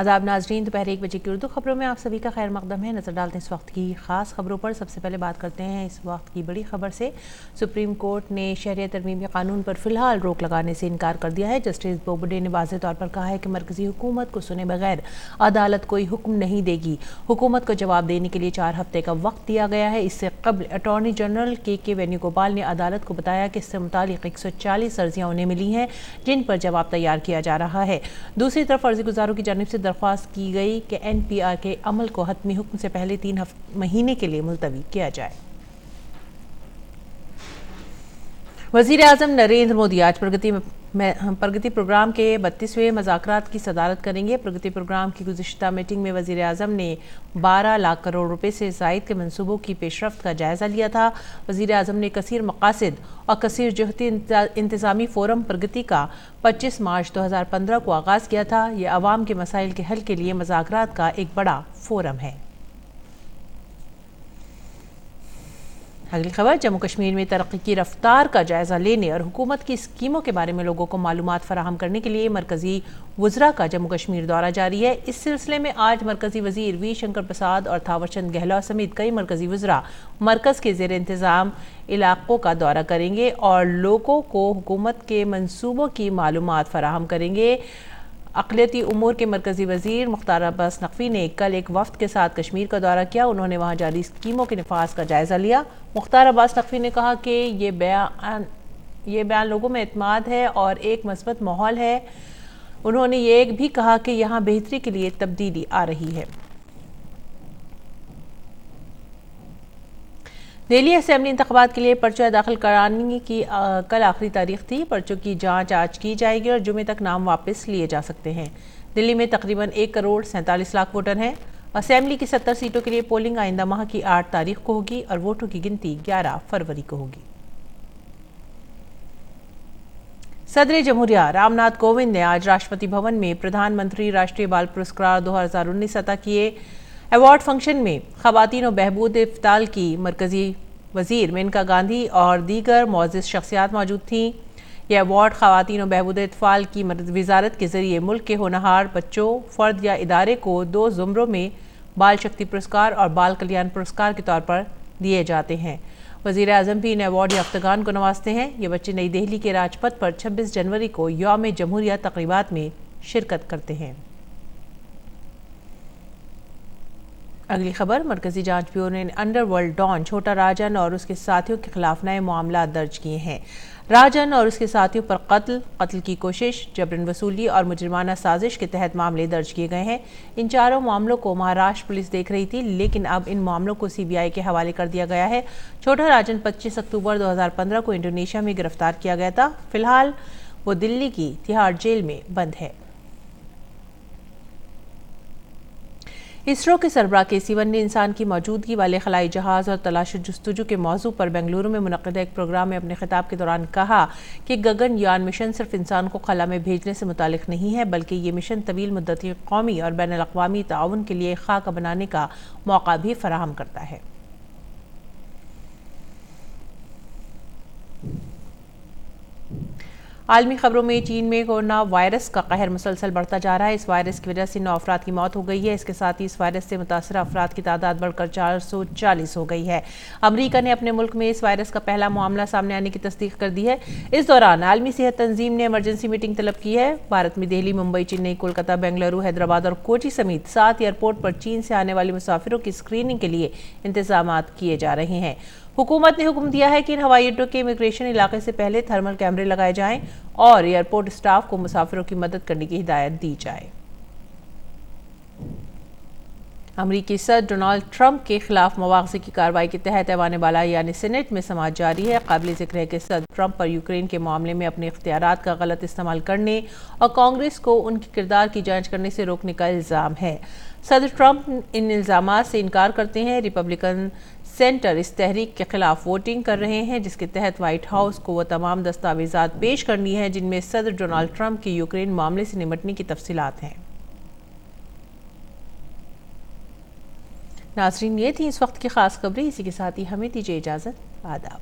आदाब नाजरीन, दोपहर 1 बजे की उर्दू खबरों में आप सभी का खैर मकदम है। नज़र डालते हैं इस वक्त की खास खबरों पर। सबसे पहले बात करते हैं इस वक्त की बड़ी खबर से। सुप्रीम कोर्ट ने शहरियत तरमीमी कानून पर फिलहाल रोक लगाने से इनकार कर दिया है। जस्टिस बोबडे ने वाज़ेह तौर पर कहा है कि मरकजी हुकूमत को सुने बगैर अदालत कोई हुक्म नहीं देगी। हुकूमत को जवाब देने के लिए 4 हफ्ते का वक्त दिया गया है। इससे कबल अटॉर्नी जनरल के वेणुगोपाल ने अदालत को बताया कि इससे मुतालिक 140 अर्जियाँ उन्हें मिली हैं जिन पर जवाब तैयार किया जा रहा है। दूसरी तरफ अर्जी गुजारों की जानिब से दरख्वास्त की गई कि NPR के अमल को हतमी हुक्म से पहले 3 महीने के लिए मुलतवी किया जाए। वज़ीर आज़म नरेंद्र मोदी आज प्रगति प्रोग्राम के 32वें मुज़ाकरात की सदारत करेंगे। प्रगति प्रोग्राम की गुज़िश्ता मीटिंग में वज़ीर आज़म ने 12 लाख करोड़ रुपए से ज़ायद के मंसूबों की पेशरफ्त का जायज़ा लिया था। वज़ीर आज़म ने कसीर मकासिद और कसीर जहती इंतज़ामी फ़ोरम प्रगति का 25 मार्च 2015 को आगाज़ किया था। ये अवाम के मसाइल के हल के लिए मुज़ाकरात का एक बड़ा फ़ोरम है। अगली खबर, जम्मू कश्मीर में तरक्की की रफ्तार का जायजा लेने और हुकूमत की स्कीमों के बारे में लोगों को मालूमात फराहम करने के लिए मरकजी वज़रा का जम्मू कश्मीर दौरा जारी है। इस सिलसिले में आज मरकजी वज़ीर वी शंकर प्रसाद और थावरचंद गहलोत समेत कई मरकजी वज़रा मरकज़ के ज़ेर इंतज़ाम इलाकों का दौरा करेंगे और लोगों को हुकूमत के मंसूबों की मालूमात फराहम करेंगे। अक़लियती उमूर के मरकज़ी वज़ीर मुख्तार अब्बास नक़वी ने कल एक वफ़द के साथ कश्मीर का दौरा किया। उन्होंने वहाँ जारी स्कीमों के निफाज़ का जायज़ा लिया। मुख्तार अब्बास नक़वी ने कहा कि ये बयान लोगों में एतमाद है और एक मस्बत माहौल है। उन्होंने ये भी कहा कि यहाँ बेहतरी के लिए तब्दीली आ रही है। दिल्ली असेंबली इंतखाबात के लिए पर्चा दाखिल कराने की कल आखिरी तारीख थी। पर्चों की जांच आज की जाएगी और जुमे तक नाम वापस लिए जा सकते हैं। दिल्ली में तकरीबन 1 करोड़ 47 लाख वोटर हैं। असेंबली की 70 सीटों के लिए पोलिंग आइंदा माह की 8 तारीख को होगी और वोटों की गिनती 11 फरवरी को होगी। सदर जमहूरिया रामनाथ कोविंद ने आज राष्ट्रपति भवन में प्रधानमंत्री राष्ट्रीय बाल पुरस्कार 2019 अता किए। अवार्ड फंक्शन में ख़वातीन और बहबूद इफ्ताल की मरकज़ी वज़ीर मेनका गांधी और दीगर मोअज़्ज़िज़ शख्सियात मौजूद थीं। यह अवार्ड ख़वातीन और बहबूद इत्फ़ाल की वज़ारत के ज़रिए मुल्क के होनहार बच्चों, फ़र्द या इदारे को 2 ज़ुमरों में बाल शक्ति पुरस्कार और बाल कल्याण पुरस्कार के तौर पर दिए जाते हैं। वज़ीर आज़म भी इन अवार्ड याफ्तगान को नवाजते हैं। ये बच्चे नई दिल्ली के राजपथ पर 26 जनवरी को यौम जमहूरिया तक़रीबात में शिरकत करते हैं। अगली खबर, मरकजी जांच ब्यूरो ने अंडरवर्ल्ड डॉन छोटा राजन और उसके साथियों के खिलाफ नए मामला दर्ज किए हैं। राजन और उसके साथियों पर कत्ल की कोशिश, जबरन वसूली और मुजरिमाना साजिश के तहत मामले दर्ज किए गए हैं। इन चारों मामलों को महाराष्ट्र पुलिस देख रही थी, लेकिन अब इन मामलों को CBI के हवाले कर दिया गया है। छोटा राजन 25 अक्टूबर 2015 को इंडोनेशिया में गिरफ्तार किया गया था। फिलहाल वो दिल्ली की तिहाड़ जेल में बंद है। इसरो के सरबराह के ने इंसान की मौजूदगी वाले खलाई जहाज़ और तलाश जस्तजू के मौजू पर बेंगलुरु में मुनक़िद एक प्रोग्राम में अपने खिताब के दौरान कहा कि गगनयान मिशन सिर्फ इंसान को खला में भेजने से मुतालिक नहीं है, बल्कि ये मिशन तवील मुद्दती कौमी और बैनुल अक़वामी ताउन के लिए खाका बनाने का मौका भी फराहम करता है। आलमी खबरों में चीन में कोरोना वायरस का कहर मुसलसल बढ़ता जा रहा है। इस वायरस की वजह से 9 अफराद की मौत हो गई है। इसके साथ ही इस वायरस से मुतासर अफराद की तादाद बढ़कर 440 हो गई है। अमरीका ने अपने मुल्क में इस वायरस का पहला मामला सामने आने की तस्दीक कर दी है। इस दौरान आलमी सेहत तंजीम ने इमरजेंसी मीटिंग तलब की है। भारत में दिल्ली, मुंबई, चेन्नई, कोलकाता, बेंगलुरु, हैदराबाद और कोची समेत 7 एयरपोर्ट पर चीन से आने वाले मुसाफिरों की स्क्रीनिंग के लिए इंतजाम किए जा रहे हैं। हुकूमत ने हुक्म दिया है कि इन हवाई अड्डों के इमिग्रेशन इलाके से पहले थर्मल कैमरे लगाए जाएं और एयरपोर्ट स्टाफ को मुसाफिरों की मदद करने की हिदायत दी जाए। अमरीकी सदर डोनाल्ड ट्रंप के खिलाफ मवाख़ज़े की कार्रवाई के तहत ऐवान बाला यानी सीनेट में समाअत जारी है। काबिल ज़िक्र है कि सदर ट्रंप पर यूक्रेन के मामले में अपने इख्तियारात का गलत इस्तेमाल करने और कांग्रेस को उनके किरदार की जांच करने से रोकने का इल्ज़ाम है। सदर ट्रंप इन इल्ज़ामात से इनकार करते हैं। रिपब्लिकन सेंटर इस तहरीक के खिलाफ वोटिंग कर रहे हैं, जिसके तहत व्हाइट हाउस को वो तमाम दस्तावेज़ात पेश करनी है जिनमें सदर डोनाल्ड ट्रंप के यूक्रेन मामले से निपटने की तफसीलात हैं। नाज़रीन, ये थी इस वक्त की खास खबरें। इसी के साथ ही हमें दीजिए इजाज़त। आदाब।